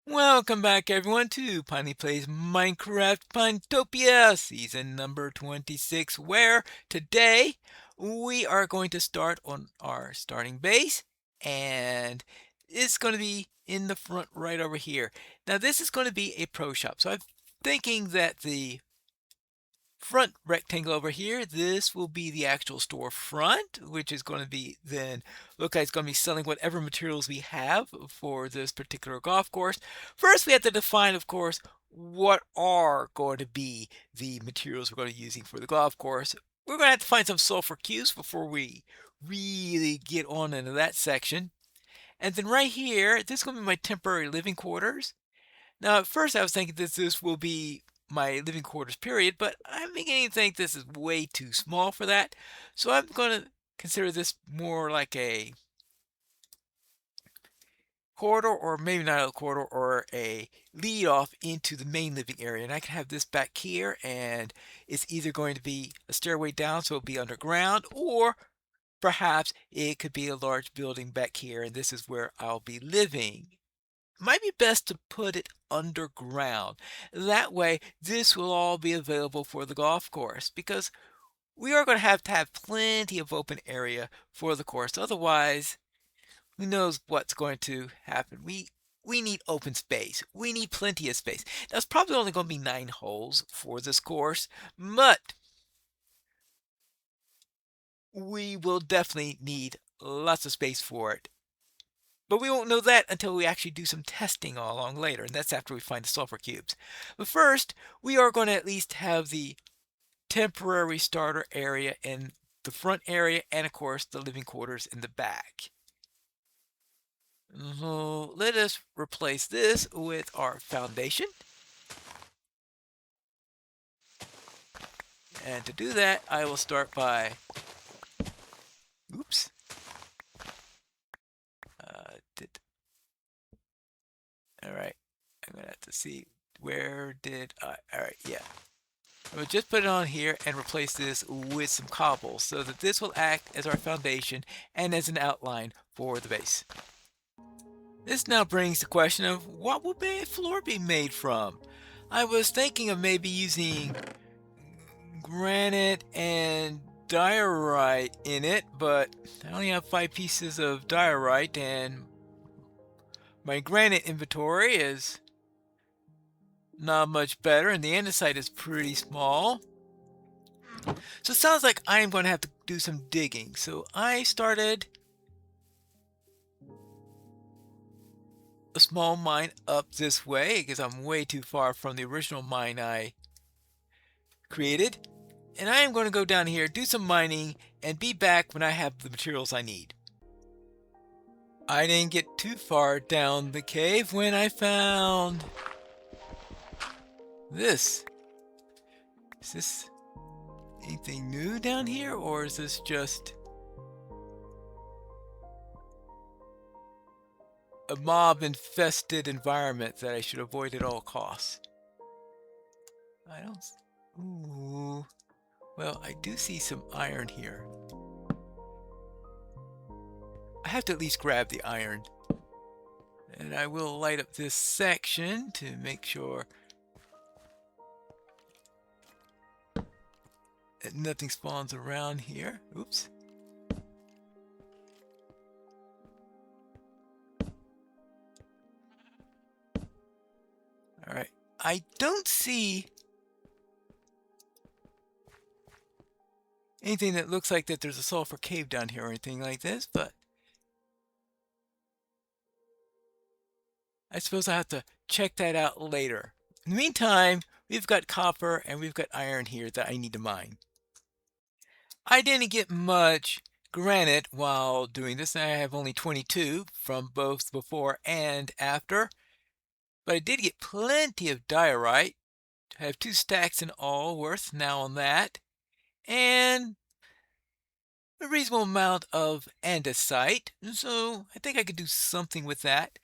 Welcome back everyone to Piney Plays Minecraft Pinetopia season number 26, where today we are going to start on our starting base, and it's going to be in the front right over here. Now this is going to be a pro shop, so I'm thinking that the front rectangle over here, this will be the actual storefront, which is going to be then look like it's going to be selling whatever materials we have for this particular golf course. First, we have to define, of course, what are going to be the materials we're going to be using for the golf course. We're going to have to find some sulfur cubes before we really get on into that section. And then right here, this is going to be my temporary living quarters. Now, at first I was thinking that this will be my living quarters period, but I'm beginning to think this is way too small for that. So I'm going to consider this more like a corridor, or maybe not a corridor, or a lead off into the main living area. And I can have this back here, and it's either going to be a stairway down, so it'll be underground, or perhaps it could be a large building back here, and this is where I'll be living. Might be best to put it underground. That way, this will all be available for the golf course, because we are going to have plenty of open area for the course. Otherwise, who knows what's going to happen. We need open space. We need plenty of space. Now, it's probably only going to be 9 holes for this course, but we will definitely need lots of space for it. But we won't know that until we actually do some testing all along later, and that's after we find the sulfur cubes. But first, we are going to at least have the temporary starter area in the front area, and of course the living quarters in the back. So let us replace this with our foundation. And to do that, I will start by, oops, all right, I'm gonna have to see, where did I, all right, yeah. We'll just put it on here and replace this with some cobble so that this will act as our foundation and as an outline for the base. This now brings the question of what will a floor be made from? I was thinking of maybe using granite and diorite in it, but I only have 5 pieces of diorite, and my granite inventory is not much better, and the andesite is pretty small. So it sounds like I'm going to have to do some digging. So I started a small mine up this way because I'm way too far from the original mine I created. And I am going to go down here, do some mining, and be back when I have the materials I need. I didn't get too far down the cave when I found this. Is this anything new down here, or is this just a mob-infested environment that I should avoid at all costs? I don't... Ooh. Well, I do see some iron here. I have to at least grab the iron. And I will light up this section to make sure that nothing spawns around here. Oops. All right. I don't see anything that looks like that there's a sulfur cave down here or anything like this, but I suppose I have to check that out later. In the meantime, we've got copper and we've got iron here that I need to mine. I didn't get much granite while doing this. I have only 22 from both before and after, but I did get plenty of diorite. I have 2 stacks in all worth now on that, and a reasonable amount of andesite, so I think I could do something with that.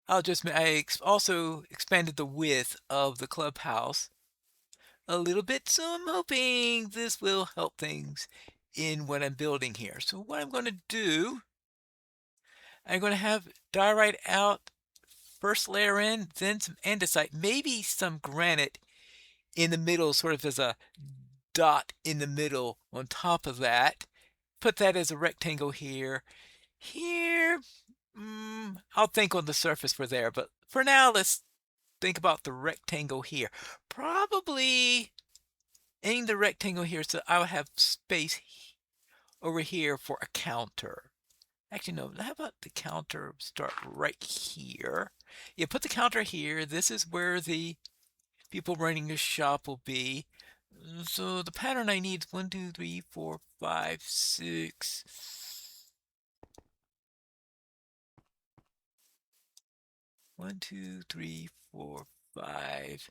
I also expanded the width of the clubhouse a little bit, so I'm hoping this will help things in what I'm building here. So what I'm going to do, I'm going to have diorite out first layer in, then some andesite, maybe some granite in the middle, sort of as a dot in the middle on top of that. Put that as a rectangle here. Here, I'll think on the surface for there, but for now, let's think about the rectangle here. Probably in the rectangle here, so I'll have space over here for a counter. Actually, no, how about the counter start right here? Yeah, put the counter here. This is where the people running the shop will be. So the pattern I need is 1, 2, 3, 4, 5, 6. 1, 2, 3, 4, 5.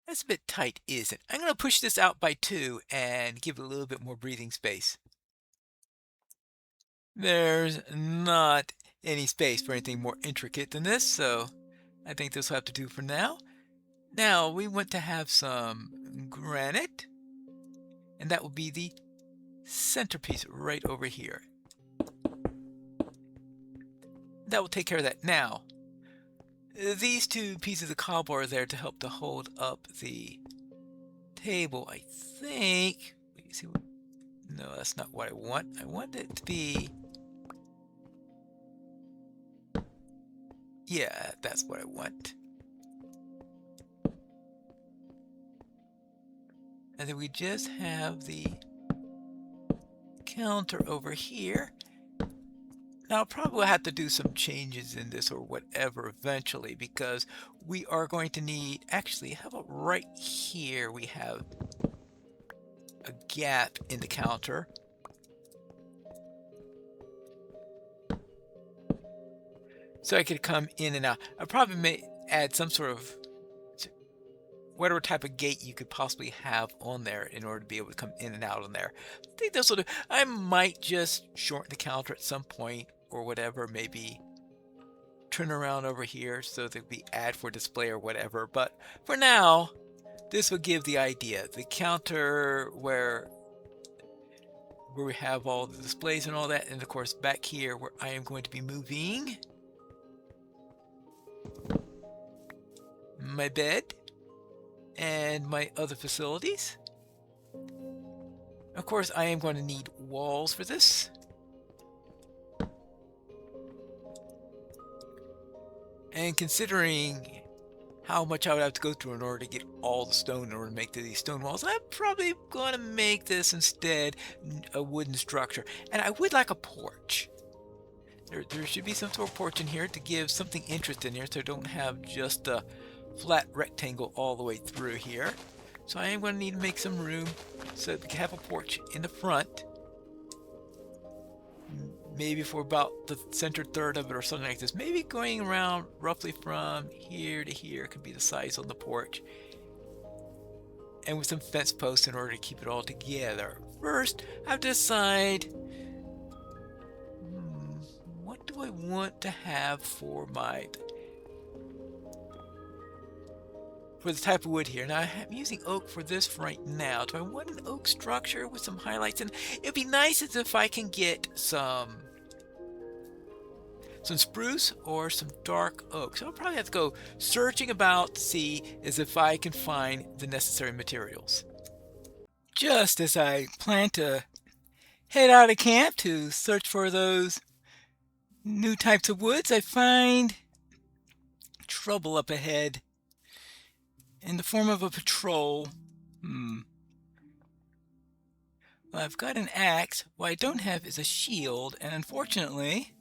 That's a bit tight, isn't it? I'm going to push this out by 2 and give it a little bit more breathing space. There's not any space for anything more intricate than this, so I think this will have to do for now. Now we want to have some granite, and that will be the centerpiece right over here. That will take care of that. Now, these two pieces of cobble are there to help to hold up the table, I think. Let me see what, no, that's not what I want. I want it to be, yeah, that's what I want. And then we just have the counter over here. Now, I'll probably have to do some changes in this or whatever eventually, because we are going to need, actually, how about right here we have a gap in the counter. So I could come in and out. I probably may add some sort of whatever type of gate you could possibly have on there in order to be able to come in and out on there. I think this will do. I might just shorten the counter at some point or whatever, maybe turn around over here so that we add for display or whatever. But for now, this will give the idea. The counter where we have all the displays and all that, and of course back here where I am going to be moving my bed and my other facilities. Of course, I am going to need walls for this. And considering how much I would have to go through in order to get all the stone in order to make these stone walls, I'm probably going to make this instead a wooden structure. And I would like a porch. There should be some sort of porch in here to give something interesting here, so I don't have just a flat rectangle all the way through here. So I am going to need to make some room so that we can have a porch in the front. Maybe for about the center third of it or something like this. Maybe going around roughly from here to here could be the size on the porch. And with some fence posts in order to keep it all together. First, I have to decide what do I want to have for the type of wood here. Now I'm using oak for this right now. Do I want an oak structure with some highlights? And it'd be nice as if I can get some spruce or some dark oak. So I'll probably have to go searching about to see as if I can find the necessary materials. Just as I plan to head out of camp to search for those new types of woods, I find trouble up ahead in the form of a patrol. Well, I've got an axe. What I don't have is a shield, and unfortunately,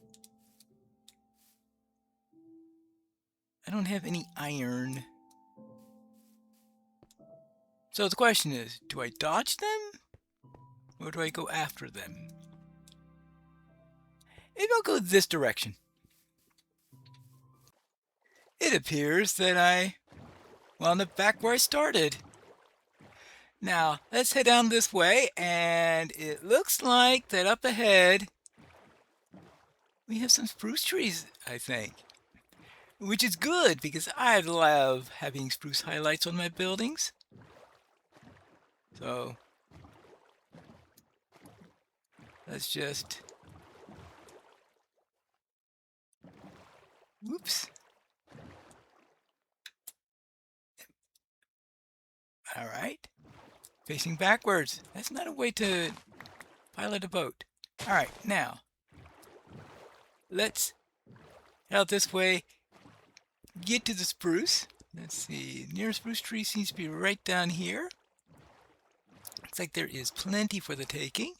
I don't have any iron. So the question is, do I dodge them? Or do I go after them? Maybe I'll go this direction. It appears that I wound up back where I started. Now, let's head down this way, and it looks like that up ahead we have some spruce trees, I think. Which is good, because I love having spruce highlights on my buildings. So, let's just... Whoops. Facing backwards. That's not a way to pilot a boat. All right, now let's head out this way, get to the spruce. Let's see, nearest spruce tree seems to be right down here. Looks like there is plenty for the taking.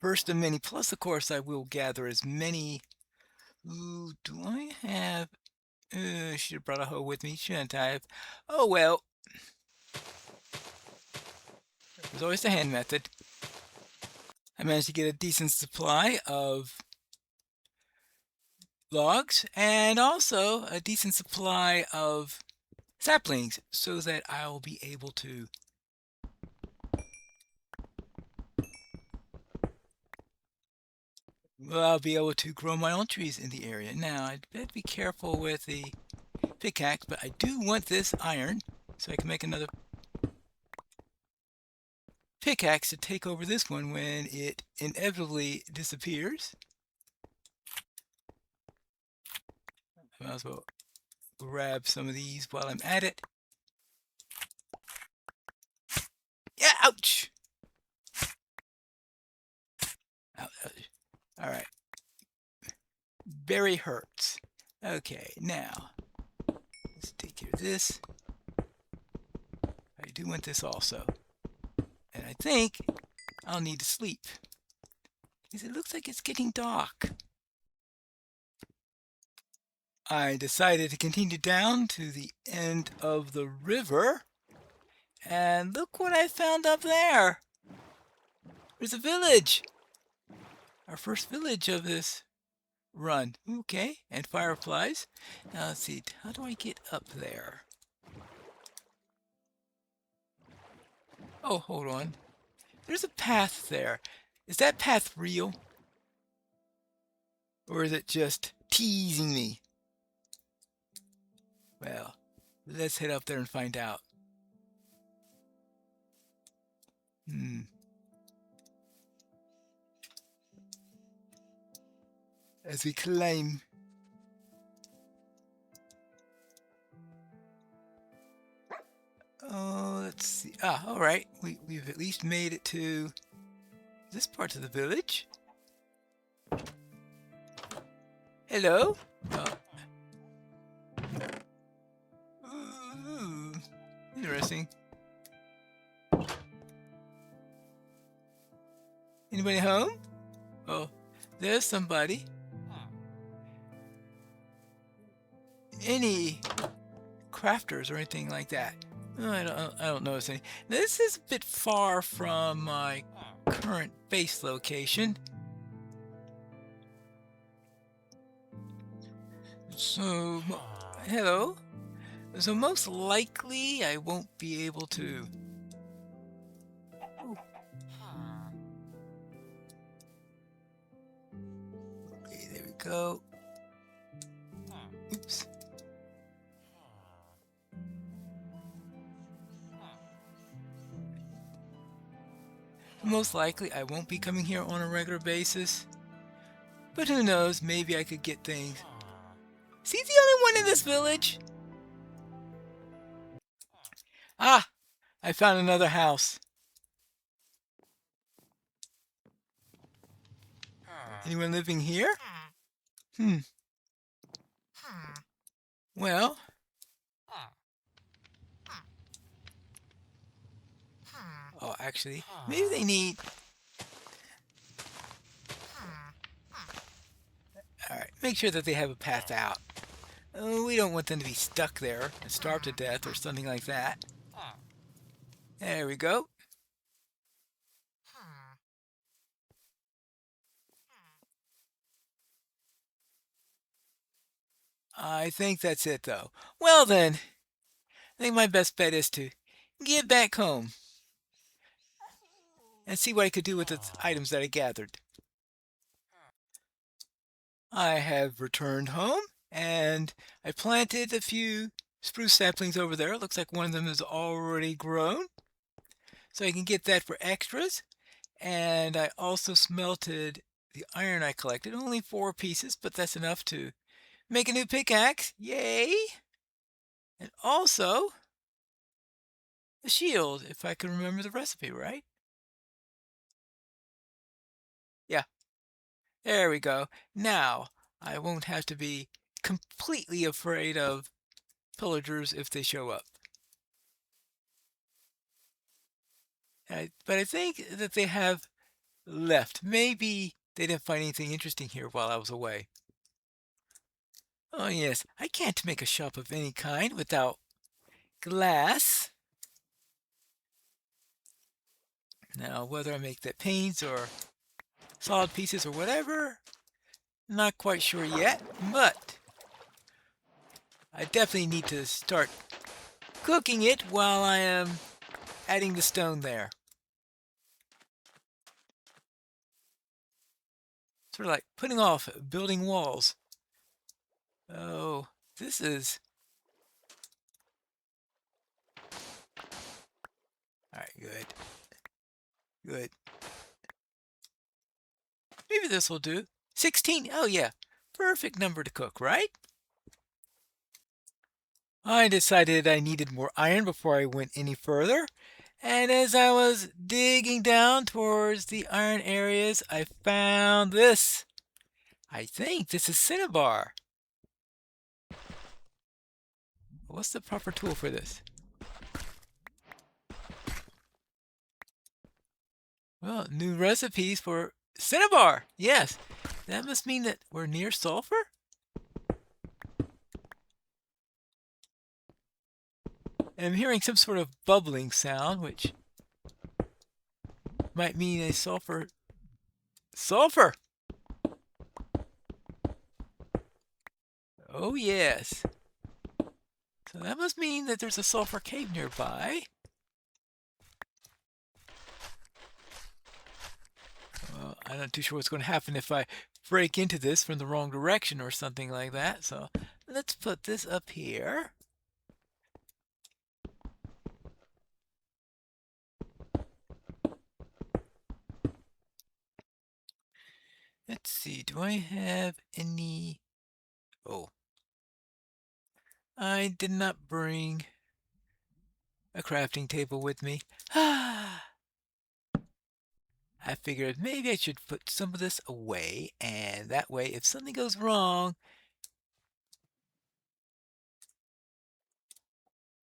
First of many, plus of course I will gather as many. Ooh, do I have... should have brought a hoe with me, shouldn't I have? Oh well. There's always the hand method. I managed to get a decent supply of logs and also a decent supply of saplings so that I'll be able to grow my own trees in the area. Now, I'd better be careful with the pickaxe, but I do want this iron so I can make another pickaxe to take over this one when it inevitably disappears. I might as well grab some of these while I'm at it. Yeah, ouch! Ouch. All right. Very hurts. Okay, now let's take care of this. I do want this also. And I think I'll need to sleep because it looks like it's getting dark. I decided to continue down to the end of the river. And look what I found up there. There's a village. Our first village of this run. Okay, and fireflies. Now let's see, how do I get up there? Oh, hold on. There's a path there. Is that path real? Or is it just teasing me? Well, let's head up there and find out. As we climb. Oh, let's see. Ah, all right. We've at least made it to this part of the village. Hello? Oh. Ooh, interesting. Anybody home? Oh, there's somebody. Any crafters or anything like that? No, I don't notice any. This is a bit far from my current base location. So, hello. So most likely I won't be able to. Oh. Okay, there we go. Oops. Most likely I won't be coming here on a regular basis. But who knows, maybe I could get things. Is he the only one in this village? Ah, I found another house. Anyone living here? Well, oh, actually, maybe they need... Alright, make sure that they have a path out. Oh, we don't want them to be stuck there and starve to death or something like that. There we go. I think that's it, though. Well then, I think my best bet is to get back home and see what I could do with the items that I gathered. I have returned home and I planted a few spruce saplings over there. It looks like one of them is already grown. So I can get that for extras. And I also smelted the iron I collected. Only 4 pieces, but that's enough to make a new pickaxe. Yay! And also a shield, if I can remember the recipe right. Yeah, there we go. Now I won't have to be completely afraid of pillagers if they show up. But I think that they have left. Maybe they didn't find anything interesting here while I was away. Oh yes, I can't make a shop of any kind without glass. Now, whether I make that panes or solid pieces or whatever, not quite sure yet, but I definitely need to start cooking it while I am adding the stone there. Sort of like putting off building walls. Oh, this is... Alright, good. Good. Maybe this will do. 16. Oh, yeah. Perfect number to cook, right? I decided I needed more iron before I went any further. And as I was digging down towards the iron areas, I found this. I think this is cinnabar. What's the proper tool for this? Well, new recipes for cinnabar. Yes, that must mean that we're near sulfur? And I'm hearing some sort of bubbling sound, which might mean a sulfur. Sulfur! Oh, yes. So that must mean that there's a sulfur cave nearby. Well, I'm not too sure what's going to happen if I break into this from the wrong direction or something like that. So let's put this up here. Let's see, do I have any... Oh, I did not bring a crafting table with me. I figured maybe I should put some of this away, and that way if something goes wrong,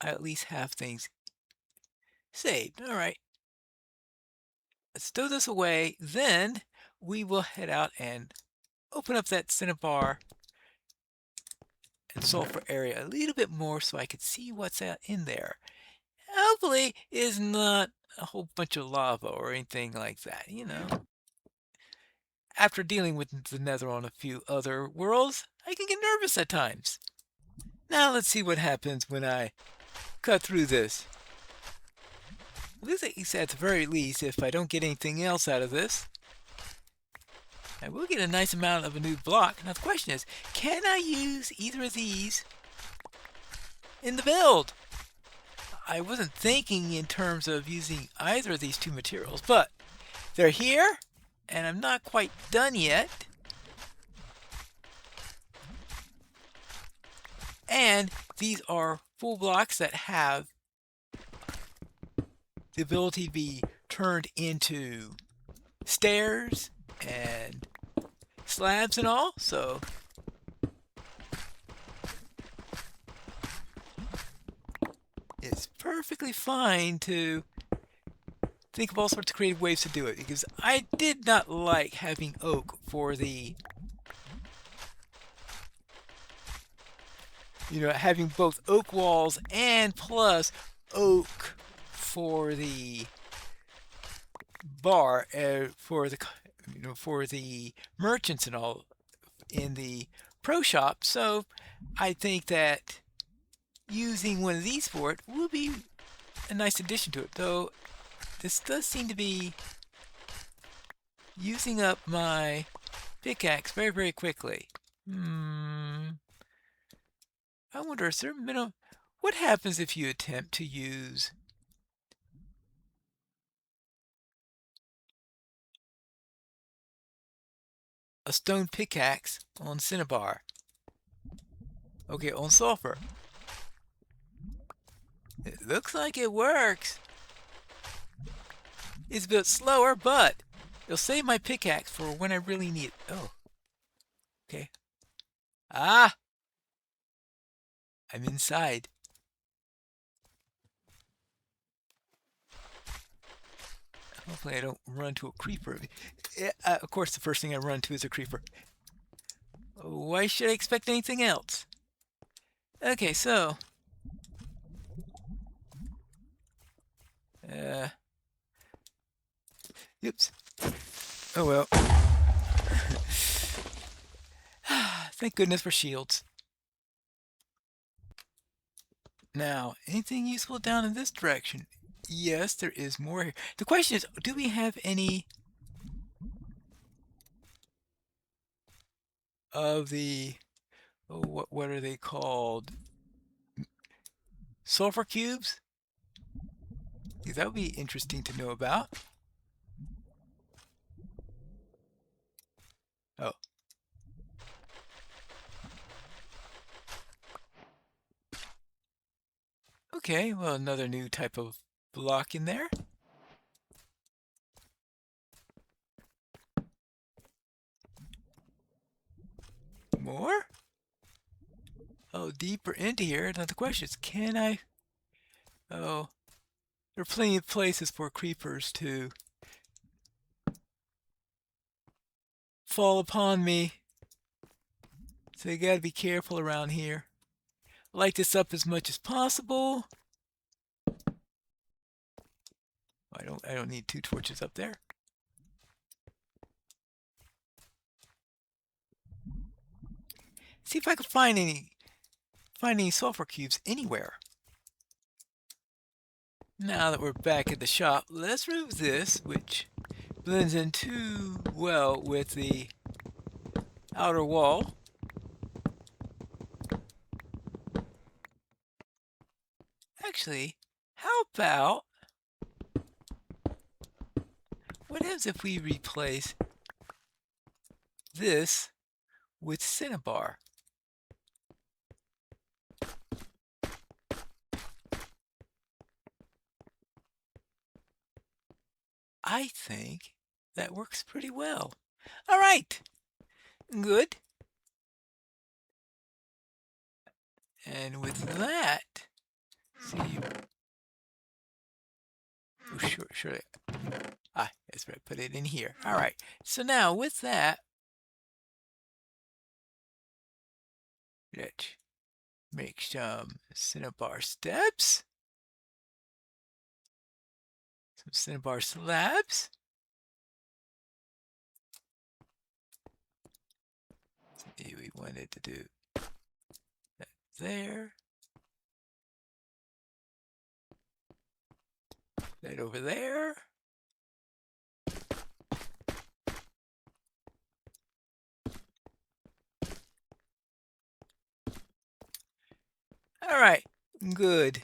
I at least have things saved. All right, let's stow this away. Then we will head out and open up that cinnabar and sulfur area a little bit more so I could see what's in there. Hopefully is not a whole bunch of lava or anything like that, you know. After dealing with the Nether on a few other worlds, I can get nervous at times. Now let's see what happens when I cut through this. At least at the very least, if I don't get anything else out of this, I will get a nice amount of a new block. Now the question is, can I use either of these in the build? I wasn't thinking in terms of using either of these two materials, but they're here, and I'm not quite done yet. And these are full blocks that have the ability to be turned into stairs and slabs and all, so it's perfectly fine to think of all sorts of creative ways to do it, because I did not like having oak for the, having both oak walls and plus oak for the bar, for the merchants and all in the pro shop. So I think that using one of these for it will be a nice addition to it, though this does seem to be using up my pickaxe very, very quickly. I wonder, is there a minimum? What happens if you attempt to use a stone pickaxe on cinnabar. Okay, on sulfur. It looks like it works. It's a bit slower, but it'll save my pickaxe for when I really need it. Oh, okay. Ah, I'm inside. Hopefully I don't run to a creeper. Of course, the first thing I run to is a creeper. Why should I expect anything else? Okay, so... oops. Oh well. Thank goodness for shields. Now, anything useful down in this direction? Yes, there is more here. The question is, do we have any of the, oh, what are they called? Sulfur cubes? That would be interesting to know about. Oh. Okay, well, another new type of block in there. More? Oh, deeper into here. Now the question is, can I... Oh, there are plenty of places for creepers to fall upon me. So you gotta be careful around here. Light this up as much as possible. I don't need 2 torches up there. See if I can find any sulfur cubes anywhere. Now that we're back at the shop, let's remove this, which blends in too well with the outer wall. Actually, how about, what happens if we replace this with cinnabar? I think that works pretty well. All right, good. And with that, see, oh, sure. That's right, put it in here. All right, so now with that, let's make some cinnabar steps, some cinnabar slabs. See, we wanted to do that there, that over there. All right, good.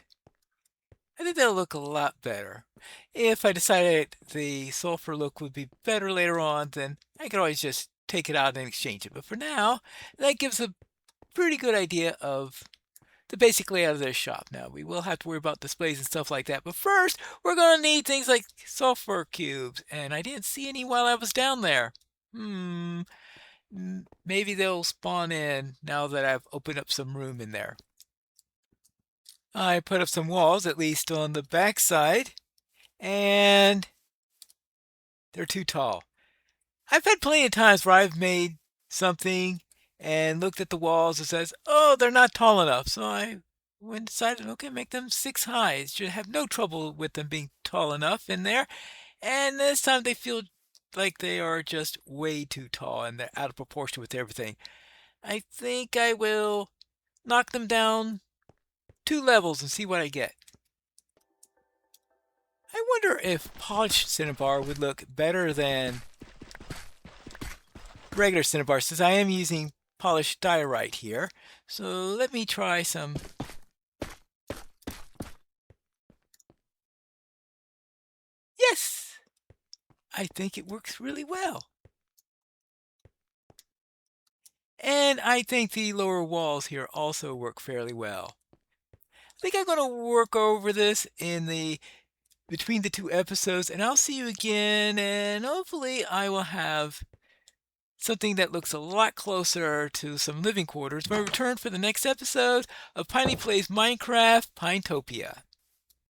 I think that'll look a lot better. If I decided the sulfur look would be better later on, then I could always just take it out and exchange it. But for now, that gives a pretty good idea of the basic layout of their shop. Now, we will have to worry about displays and stuff like that. But first, we're going to need things like sulfur cubes. And I didn't see any while I was down there. Maybe they'll spawn in now that I've opened up some room in there. I put up some walls, at least on the back side, and they're too tall. I've had plenty of times where I've made something and looked at the walls and says, oh, they're not tall enough. So I went and decided, okay, make them 6 high. Should have no trouble with them being tall enough in there. And this time they feel like they are just way too tall and they're out of proportion with everything. I think I will knock them down 2 levels and see what I get. I wonder if polished cinnabar would look better than regular cinnabar, since I am using polished diorite here. So let me try some. Yes! I think it works really well. And I think the lower walls here also work fairly well. I think I'm going to work over this in the between the two episodes, and I'll see you again, and hopefully I will have something that looks a lot closer to some living quarters when I return for the next episode of Piney Plays Minecraft Pinetopia.